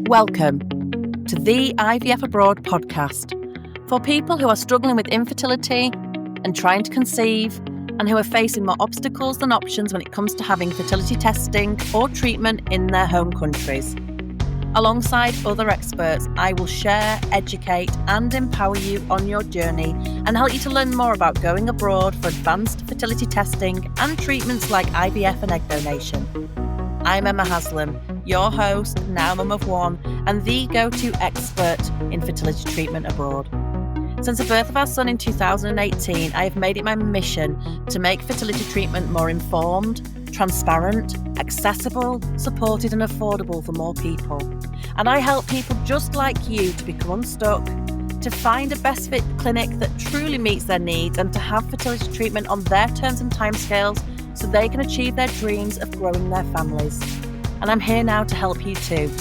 Welcome to the IVF Abroad podcast for people who are struggling with infertility and trying to conceive and who are facing more obstacles than options when it comes to having fertility testing or treatment in their home countries. Alongside other experts, I will share, educate and empower you on your journey and help you to learn more about going abroad for advanced fertility testing and treatments like IVF and egg donation. I'm Emma Haslam, your host, now mum of one, and the go-to expert in fertility treatment abroad. Since the birth of our son in 2018, I have made it my mission to make fertility treatment more informed, transparent, accessible, supported and affordable for more people. And I help people just like you to become unstuck, to find a best fit clinic that truly meets their needs and to have fertility treatment on their terms and timescales so they can achieve their dreams of growing their families. And I'm here now to help you too.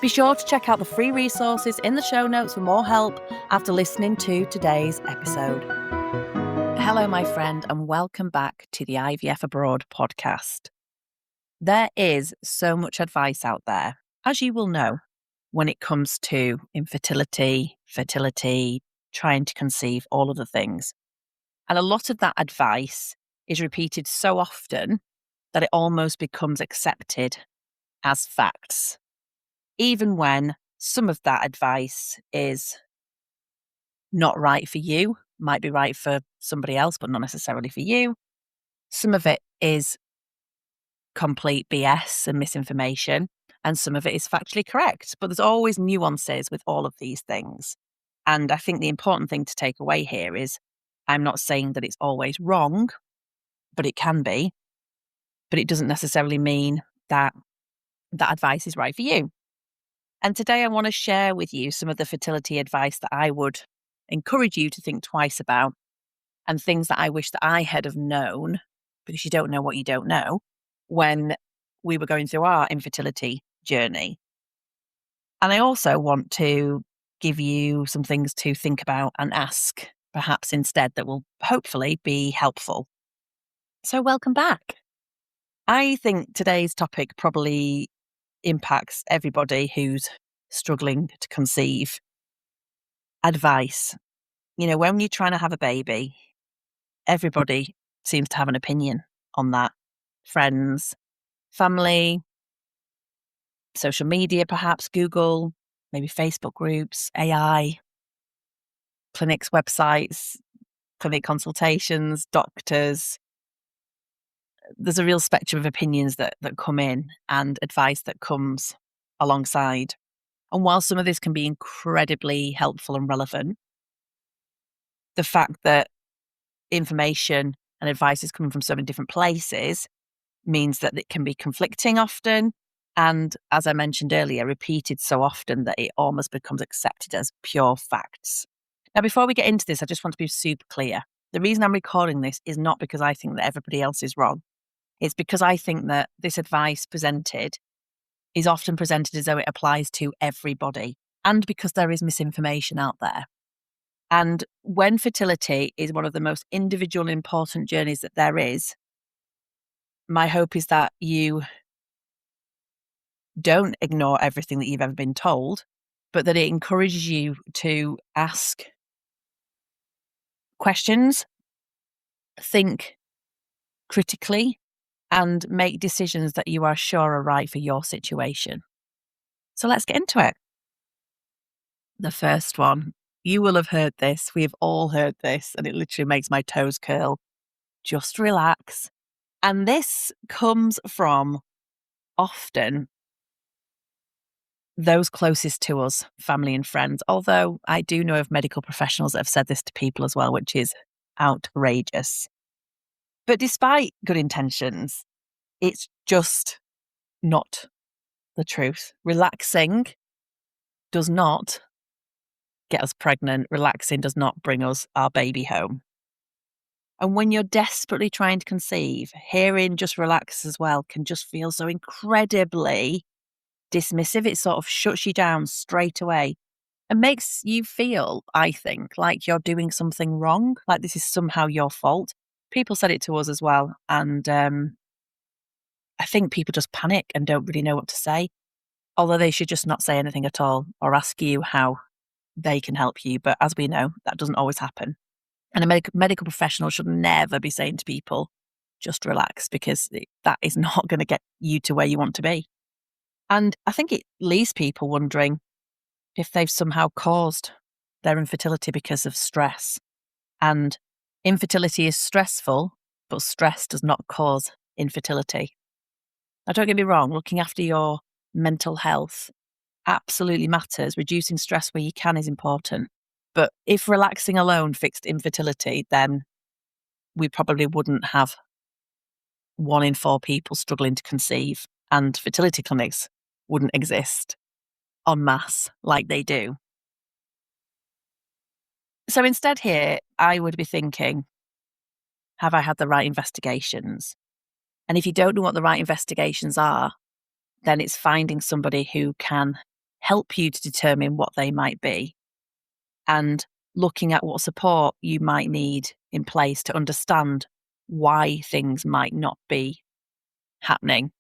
Be sure to check out the free resources in the show notes for more help after listening to today's episode. Hello, my friend, and welcome back to the IVF Abroad podcast. There is so much advice out there, as you will know, when it comes to infertility, fertility, trying to conceive, all of the things. And a lot of that advice is repeated so often that it almost becomes accepted as facts, even when some of that advice is not right for you, might be right for somebody else, but not necessarily for you. Some of it is complete BS and misinformation, and some of it is factually correct. But there's always nuances with all of these things. And I think the important thing to take away here is I'm not saying that it's always wrong, but it can be. But it doesn't necessarily mean that that advice is right for you. And today I want to share with you some of the fertility advice that I would encourage you to think twice about and things that I wish that I had have known, because you don't know what you don't know, when we were going through our infertility journey. And I also want to give you some things to think about and ask perhaps instead that will hopefully be helpful. So welcome back. I think today's topic probably impacts everybody who's struggling to conceive. Advice. You know, when you're trying to have a baby, everybody seems to have an opinion on that. Friends, family, social media, perhaps Google, maybe Facebook groups, AI, clinics, websites, clinic consultations, doctors. There's a real spectrum of opinions that come in and advice that comes alongside. And while some of this can be incredibly helpful and relevant, the fact that information and advice is coming from so many different places means that it can be conflicting often. And as I mentioned earlier, repeated so often that it almost becomes accepted as pure facts. Now, before we get into this, I just want to be super clear. The reason I'm recording this is not because I think that everybody else is wrong. It's because I think that this advice presented is often presented as though it applies to everybody, and because there is misinformation out there. And when fertility is one of the most individual and important journeys that there is, my hope is that you don't ignore everything that you've ever been told, but that it encourages you to ask questions, think critically, and make decisions that you are sure are right for your situation. So let's get into it. The first one, you will have heard this. We have all heard this, and it literally makes my toes curl. Just relax. And this comes from often those closest to us, family and friends, although I do know of medical professionals that have said this to people as well, which is outrageous. But despite good intentions, it's just not the truth. Relaxing does not get us pregnant. Relaxing does not bring us our baby home. And when you're desperately trying to conceive, hearing just relax as well can just feel so incredibly dismissive. It sort of shuts you down straight away and makes you feel, I think, like you're doing something wrong, like this is somehow your fault. People said it to us as well. And I think people just panic and don't really know what to say, although they should just not say anything at all or ask you how they can help you. But as we know, that doesn't always happen. And a medical professional should never be saying to people, just relax, because that is not going to get you to where you want to be. And I think it leaves people wondering if they've somehow caused their infertility because of stress. And infertility is stressful, but stress does not cause infertility. Now, don't get me wrong, looking after your mental health absolutely matters. Reducing stress where you can is important. But if relaxing alone fixed infertility, then we probably wouldn't have 1 in 4 people struggling to conceive, and fertility clinics wouldn't exist en masse like they do. So instead here, I would be thinking, have I had the right investigations? And if you don't know what the right investigations are, then it's finding somebody who can help you to determine what they might be and looking at what support you might need in place to understand why things might not be happening.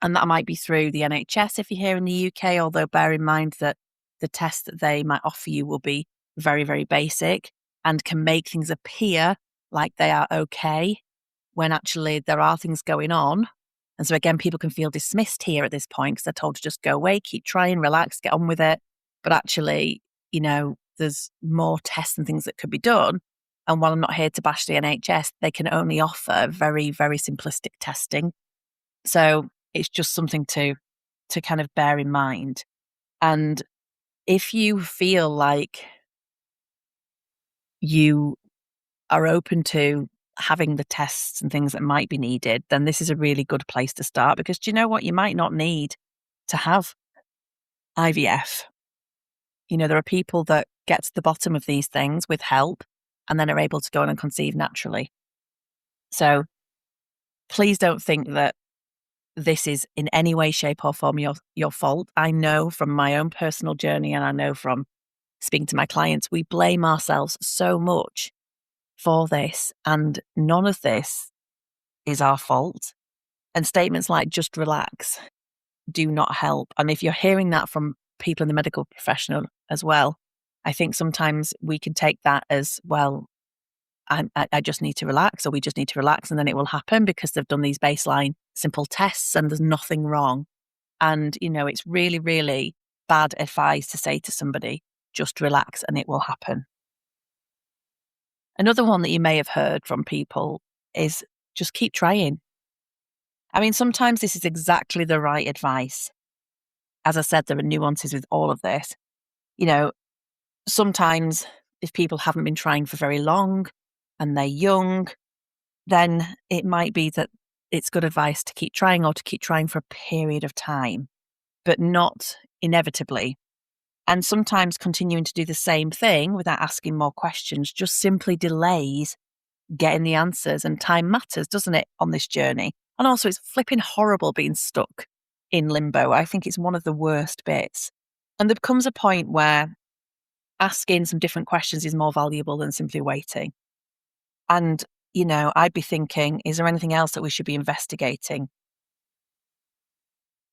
And that might be through the NHS if you're here in the UK, although bear in mind that the tests that they might offer you will be very, very basic and can make things appear like they are okay when actually there are things going on. And so again, people can feel dismissed here at this point because they're told to just go away, keep trying, relax, get on with it. But actually, there's more tests and things that could be done. And while I'm not here to bash the NHS, they can only offer very, very simplistic testing. So it's just something to kind of bear in mind. And if you feel like you are open to having the tests and things that might be needed, then this is a really good place to start, because do you know what? You might not need to have IVF. There are people that get to the bottom of these things with help and then are able to go on and conceive naturally. So please don't think that this is in any way, shape or form your fault. I know from my own personal journey, and I know from speaking to my clients, we blame ourselves so much for this, and none of this is our fault. And statements like just relax do not help. And if you're hearing that from people in the medical profession as well, I think sometimes we can take that as, well, I just need to relax, or we just need to relax and then it will happen because they've done these baseline simple tests and there's nothing wrong. And, it's really, really bad advice to say to somebody, just relax and it will happen. Another one that you may have heard from people is just keep trying. I mean, sometimes this is exactly the right advice. As I said, there are nuances with all of this. Sometimes if people haven't been trying for very long and they're young, then it might be that it's good advice to keep trying, or to keep trying for a period of time, but not inevitably. And sometimes continuing to do the same thing without asking more questions just simply delays getting the answers. And time matters, doesn't it, on this journey? And also, it's flipping horrible being stuck in limbo. I think it's one of the worst bits. And there comes a point where asking some different questions is more valuable than simply waiting. And, I'd be thinking, is there anything else that we should be investigating?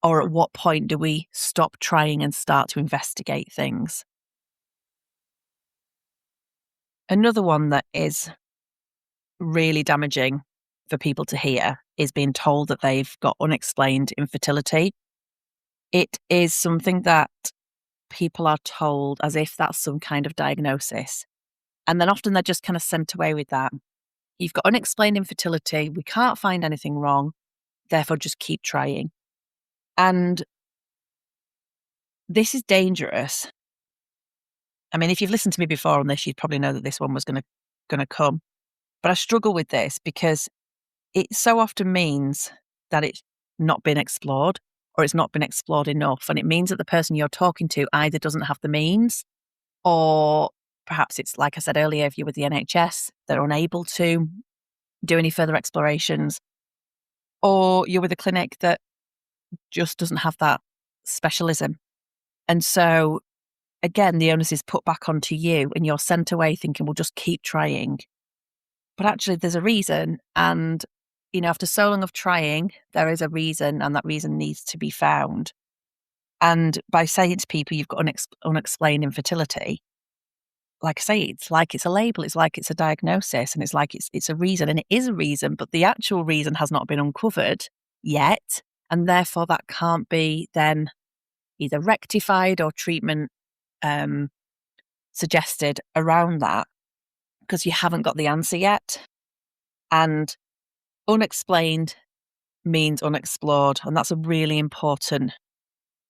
Or at what point do we stop trying and start to investigate things? Another one that is really damaging for people to hear is being told that they've got unexplained infertility. It is something that people are told as if that's some kind of diagnosis. And then often they're just kind of sent away with that. You've got unexplained infertility. We can't find anything wrong. Therefore, just keep trying. And this is dangerous. I mean, if you've listened to me before on this, you'd probably know that this one was going to come. But I struggle with this because it so often means that it's not been explored, or it's not been explored enough. And it means that the person you're talking to either doesn't have the means, or perhaps it's, like I said earlier, if you're with the NHS, they're unable to do any further explorations, or you're with a clinic that just doesn't have that specialism. And so, again, the onus is put back onto you, and you're sent away thinking, well, just keep trying. But actually, there's a reason. And after so long of trying, there is a reason, and that reason needs to be found. And by saying to people you've got unexplained infertility, like I say, it's like it's a label, it's like it's a diagnosis, and it's like it's a reason, and it is a reason, but the actual reason has not been uncovered yet, and therefore that can't be then either rectified or treatment suggested around that, because you haven't got the answer yet. And unexplained means unexplored, and that's a really important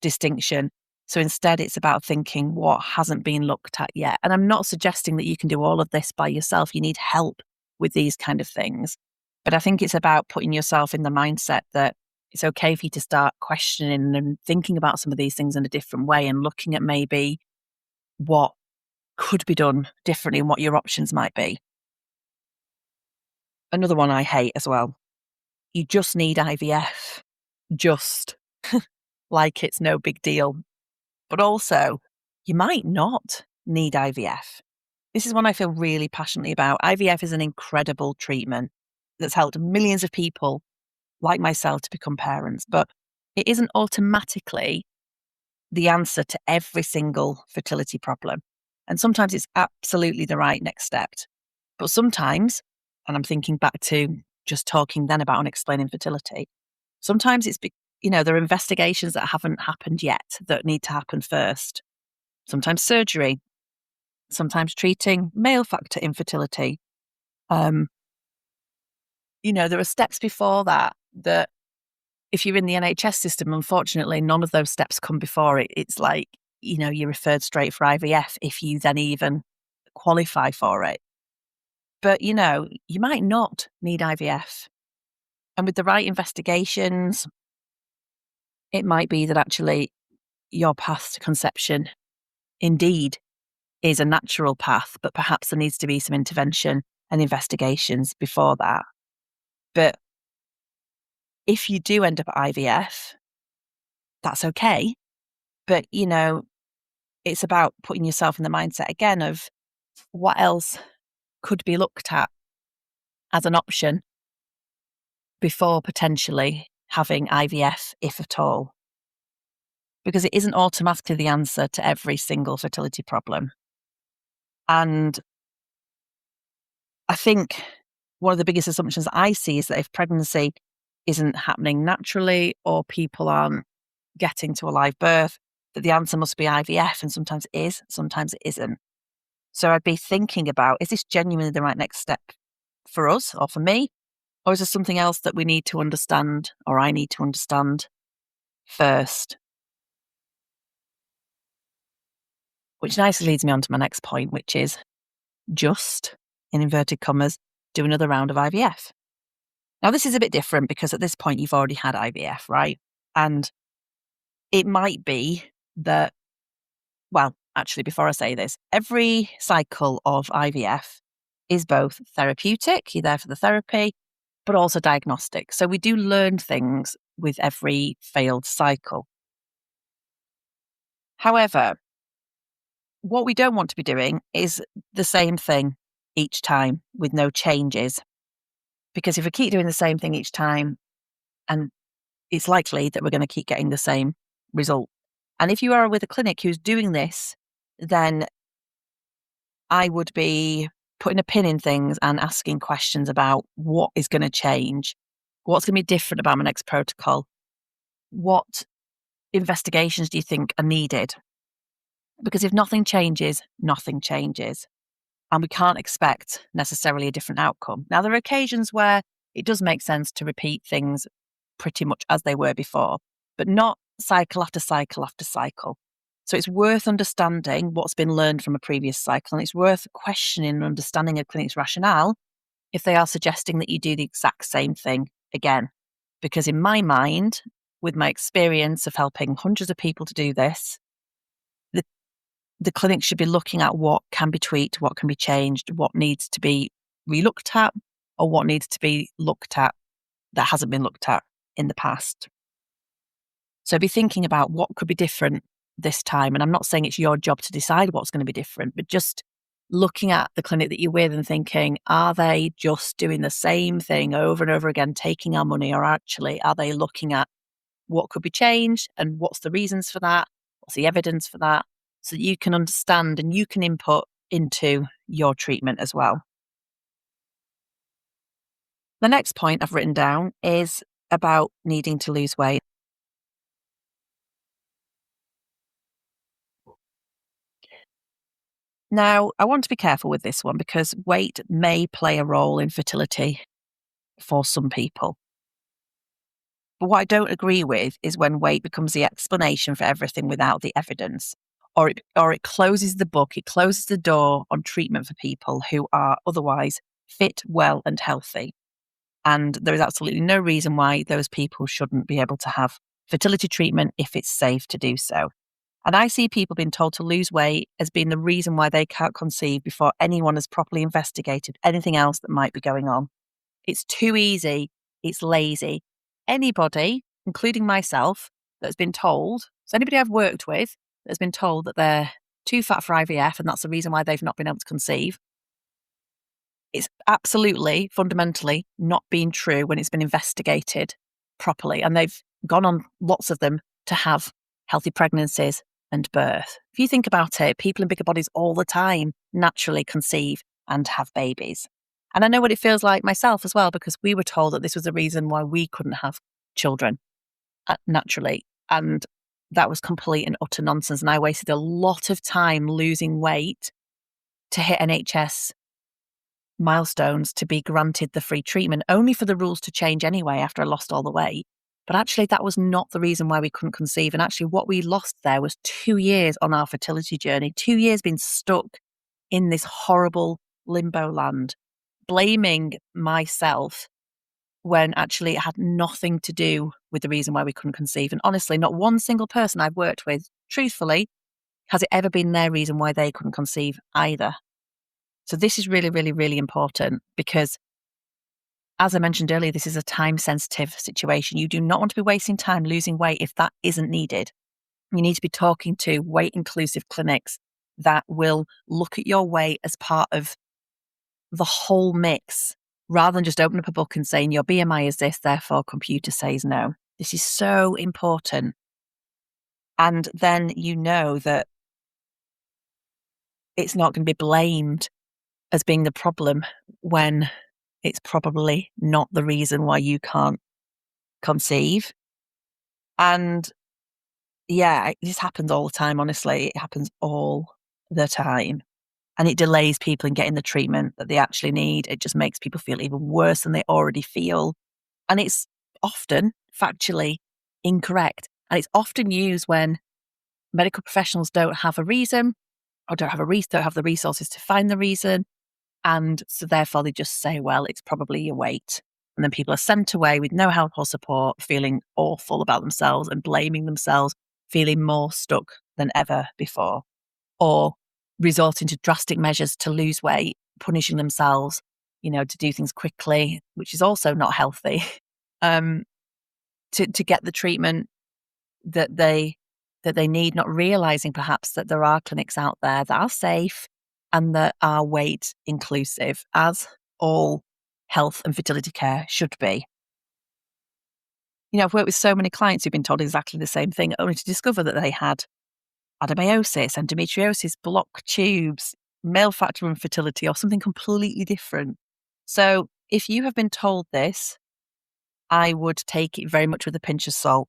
distinction. So instead, it's about thinking what hasn't been looked at yet. And I'm not suggesting that you can do all of this by yourself. You need help with these kind of things. But I think it's about putting yourself in the mindset that it's okay for you to start questioning and thinking about some of these things in a different way, and looking at maybe what could be done differently and what your options might be. Another one I hate as well. You just need IVF. Just. Like it's no big deal. But also, you might not need IVF. This is one I feel really passionately about. IVF is an incredible treatment that's helped millions of people like myself to become parents, but it isn't automatically the answer to every single fertility problem. And sometimes it's absolutely the right next step. But sometimes, and I'm thinking back to just talking then about unexplained infertility, sometimes it's there are investigations that haven't happened yet that need to happen first. Sometimes surgery, sometimes treating male factor infertility. There are steps before that if you're in the NHS system, unfortunately, none of those steps come before it. It's like, you're referred straight for IVF if you then even qualify for it. But, you might not need IVF. And with the right investigations, it might be that actually your path to conception indeed is a natural path, but perhaps there needs to be some intervention and investigations before that. But if you do end up at IVF, that's okay. But, it's about putting yourself in the mindset again of what else could be looked at as an option before potentially having IVF, if at all. Because it isn't automatically the answer to every single fertility problem. And I think one of the biggest assumptions I see is that if pregnancy isn't happening naturally, or people aren't getting to a live birth, that the answer must be IVF, and sometimes it is, sometimes it isn't. So I'd be thinking about, is this genuinely the right next step for us or for me? Or is there something else that we need to understand, or I need to understand first? Which nicely leads me on to my next point, which is just, in inverted commas, do another round of IVF. Now, this is a bit different because at this point you've already had IVF, right? And it might be that, well, actually, before I say this, every cycle of IVF is both therapeutic, you're there for the therapy, but also diagnostic. So we do learn things with every failed cycle. However, what we don't want to be doing is the same thing each time with no changes. Because if we keep doing the same thing each time, and it's likely that we're going to keep getting the same result. And if you are with a clinic who's doing this, then I would be putting a pin in things and asking questions about what is going to change, what's going to be different about my next protocol, what investigations do you think are needed? Because if nothing changes, nothing changes. And we can't expect necessarily a different outcome. Now, there are occasions where it does make sense to repeat things pretty much as they were before, but not cycle after cycle after cycle. So it's worth understanding what's been learned from a previous cycle, and it's worth questioning and understanding a clinic's rationale if they are suggesting that you do the exact same thing again. Because in my mind, with my experience of helping hundreds of people to do this, the clinic should be looking at what can be tweaked, what can be changed, what needs to be relooked at, or what needs to be looked at that hasn't been looked at in the past. So be thinking about what could be different this time. And I'm not saying it's your job to decide what's going to be different, but just looking at the clinic that you're with and thinking, are they just doing the same thing over and over again, taking our money, or actually are they looking at what could be changed and what's the reasons for that? What's the evidence for that? So that you can understand and you can input into your treatment as well. The next point I've written down is about needing to lose weight. Now, I want to be careful with this one because weight may play a role in fertility for some people. But what I don't agree with is when weight becomes the explanation for everything without the evidence, or it closes the book, it closes the door on treatment for people who are otherwise fit, well, and healthy. And there is absolutely no reason why those people shouldn't be able to have fertility treatment if it's safe to do so. And I see people being told to lose weight as being the reason why they can't conceive before anyone has properly investigated anything else that might be going on. It's too easy. It's lazy. Anybody, including myself, that's been told, so anybody I've worked with that's been told that they're too fat for IVF and that's the reason why they've not been able to conceive, it's absolutely, fundamentally not been true when it's been investigated properly. And they've gone on, lots of them, to have healthy pregnancies and birth. If you think about it, people in bigger bodies all the time naturally conceive and have babies. And I know what it feels like myself as well, because we were told that this was the reason why we couldn't have children naturally. And that was complete and utter nonsense. And I wasted a lot of time losing weight to hit NHS milestones to be granted the free treatment, only for the rules to change anyway after I lost all the weight. But actually, that was not the reason why we couldn't conceive. And actually, what we lost there was 2 years on our fertility journey, 2 years being stuck in this horrible limbo land, blaming myself when actually it had nothing to do with the reason why we couldn't conceive. And honestly, not one single person I've worked with, truthfully, has it ever been their reason why they couldn't conceive either. So this is really, really, really important because, as I mentioned earlier, this is a time-sensitive situation. You do not want to be wasting time losing weight if that isn't needed. You need to be talking to weight-inclusive clinics that will look at your weight as part of the whole mix, rather than just open up a book and saying your BMI is this, therefore computer says no. This is so important. And then you know that it's not going to be blamed as being the problem when it's probably not the reason why you can't conceive. And yeah, this happens all the time, honestly. It happens all the time. And it delays people in getting the treatment that they actually need. It just makes people feel even worse than they already feel. And it's often factually incorrect. And it's often used when medical professionals don't have a reason or don't have the resources to find the reason. And so therefore they just say, well, it's probably your weight. And then people are sent away with no help or support, feeling awful about themselves and blaming themselves, feeling more stuck than ever before, or resorting to drastic measures to lose weight, punishing themselves, to do things quickly, which is also not healthy, to get the treatment that they need, not realizing perhaps that there are clinics out there that are safe and that are weight inclusive, as all health and fertility care should be. I've worked with so many clients who've been told exactly the same thing, only to discover that they had adenomyosis, endometriosis, blocked tubes, male factor infertility, or something completely different. So if you have been told this, I would take it very much with a pinch of salt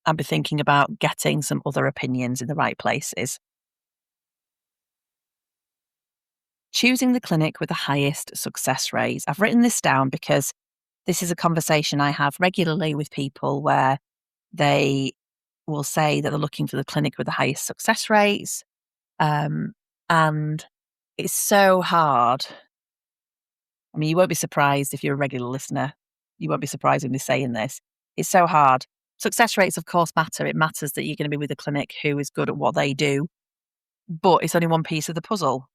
and be thinking about getting some other opinions in the right places. Choosing the clinic with the highest success rates. I've written this down because this is a conversation I have regularly with people where they will say that they're looking for the clinic with the highest success rates. And it's so hard. I mean, you won't be surprised if you're a regular listener. You won't be surprised when they're saying this. It's so hard. Success rates, of course, matter. It matters that you're going to be with a clinic who is good at what they do, but it's only one piece of the puzzle.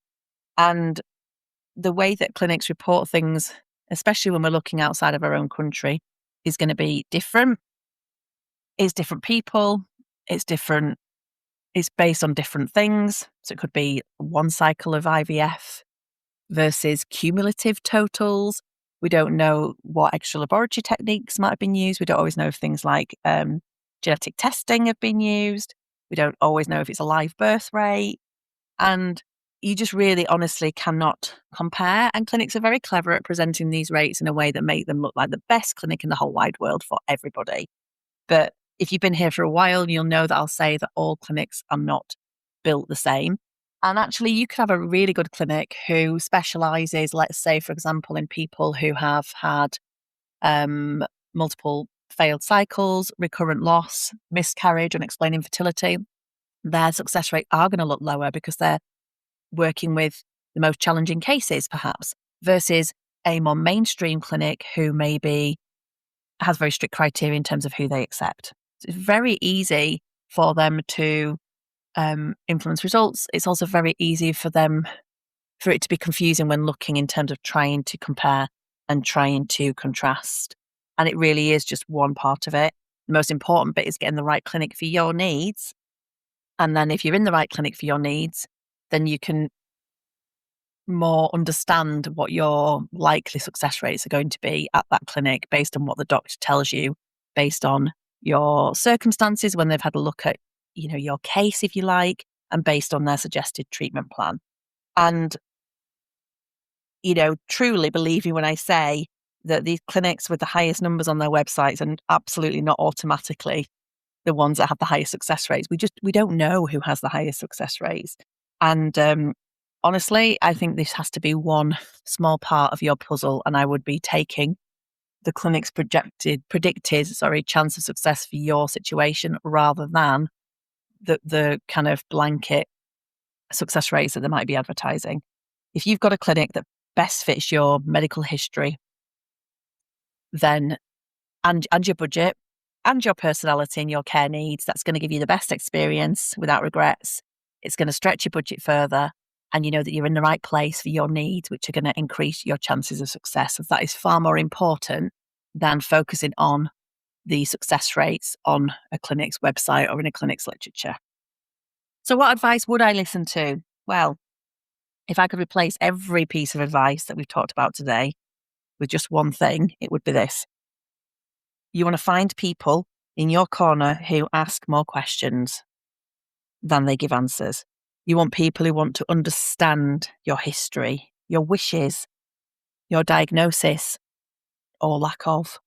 And the way that clinics report things, especially when we're looking outside of our own country, is going to be different. It's different people. It's different it's based on different things. So it could be one cycle of IVF versus cumulative totals. We don't know what extra laboratory techniques might have been used. We don't always know if things like genetic testing have been used. We don't always know if it's a live birth rate. And you just really honestly cannot compare. And clinics are very clever at presenting these rates in a way that make them look like the best clinic in the whole wide world for everybody. But if you've been here for a while, you'll know that I'll say that all clinics are not built the same. And actually, you could have a really good clinic who specialises, let's say, for example, in people who have had multiple failed cycles, recurrent loss, miscarriage, unexplained infertility. Their success rate are going to look lower because they're working with the most challenging cases, perhaps, versus a more mainstream clinic who maybe has very strict criteria in terms of who they accept. So it's very easy for them to influence results. It's also very easy for it to be confusing when looking in terms of trying to compare and trying to contrast. And it really is just one part of it. The most important bit is getting the right clinic for your needs. And then if you're in the right clinic for your needs, then you can more understand what your likely success rates are going to be at that clinic based on what the doctor tells you, based on your circumstances when they've had a look at, your case, if you like, and based on their suggested treatment plan. And, truly believe me when I say that these clinics with the highest numbers on their websites are absolutely not automatically the ones that have the highest success rates. We don't know who has the highest success rates. And honestly, I think this has to be one small part of your puzzle, and I would be taking the clinic's predicted chance of success for your situation rather than the kind of blanket success rates that they might be advertising. If you've got a clinic that best fits your medical history, then and your budget and your personality and your care needs, that's going to give you the best experience without regrets. It's going to stretch your budget further, and you know that you're in the right place for your needs, which are going to increase your chances of success. And that is far more important than focusing on the success rates on a clinic's website or in a clinic's literature. So what advice would I listen to? Well, if I could replace every piece of advice that we've talked about today with just one thing, it would be this. You want to find people in your corner who ask more questions than they give answers. You want people who want to understand your history, your wishes, your diagnosis or lack of,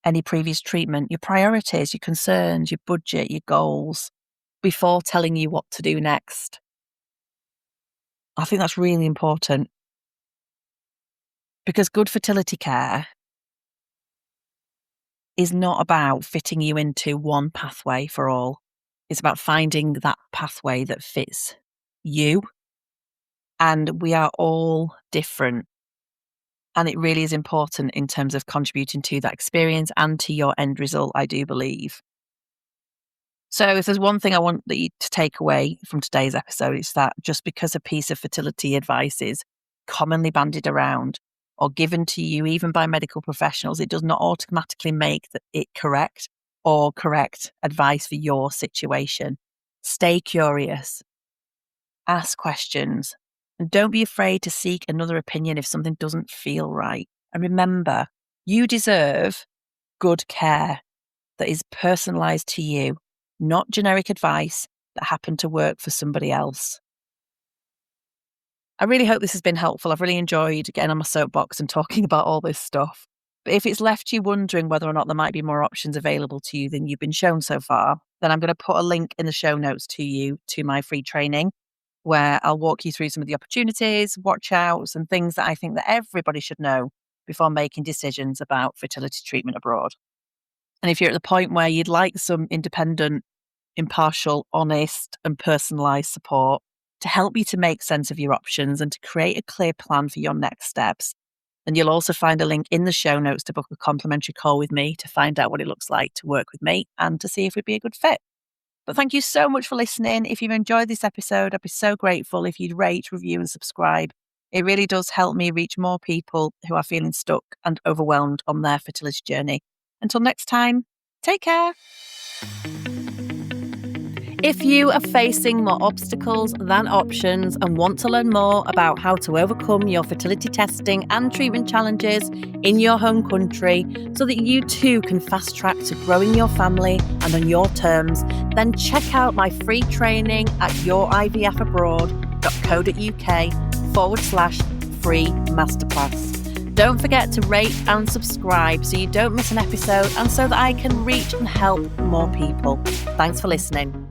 any previous treatment, your priorities, your concerns, your budget, your goals, before telling you what to do next. I think that's really important because good fertility care is not about fitting you into one pathway for all. It's about finding that pathway that fits you. And we are all different. And it really is important in terms of contributing to that experience and to your end result, I do believe. So if there's one thing I want you to take away from today's episode, it's that just because a piece of fertility advice is commonly bandied around or given to you even by medical professionals, it does not automatically make it correct or correct advice for your situation. Stay curious, ask questions, and don't be afraid to seek another opinion if something doesn't feel right. And remember, you deserve good care that is personalised to you, not generic advice that happened to work for somebody else. I really hope this has been helpful. I've really enjoyed getting on my soapbox and talking about all this stuff. But if it's left you wondering whether or not there might be more options available to you than you've been shown so far, then I'm going to put a link in the show notes to you to my free training, where I'll walk you through some of the opportunities, watch outs, and things that I think that everybody should know before making decisions about fertility treatment abroad. And if you're at the point where you'd like some independent, impartial, honest, and personalised support to help you to make sense of your options and to create a clear plan for your next steps, then you'll also find a link in the show notes to book a complimentary call with me to find out what it looks like to work with me and to see if we'd be a good fit. But thank you so much for listening. If you've enjoyed this episode, I'd be so grateful if you'd rate, review, and subscribe. It really does help me reach more people who are feeling stuck and overwhelmed on their fertility journey. Until next time, take care. If you are facing more obstacles than options and want to learn more about how to overcome your fertility testing and treatment challenges in your home country so that you too can fast track to growing your family and on your terms, then check out my free training at yourivfabroad.co.uk/free masterclass. Don't forget to rate and subscribe so you don't miss an episode and so that I can reach and help more people. Thanks for listening.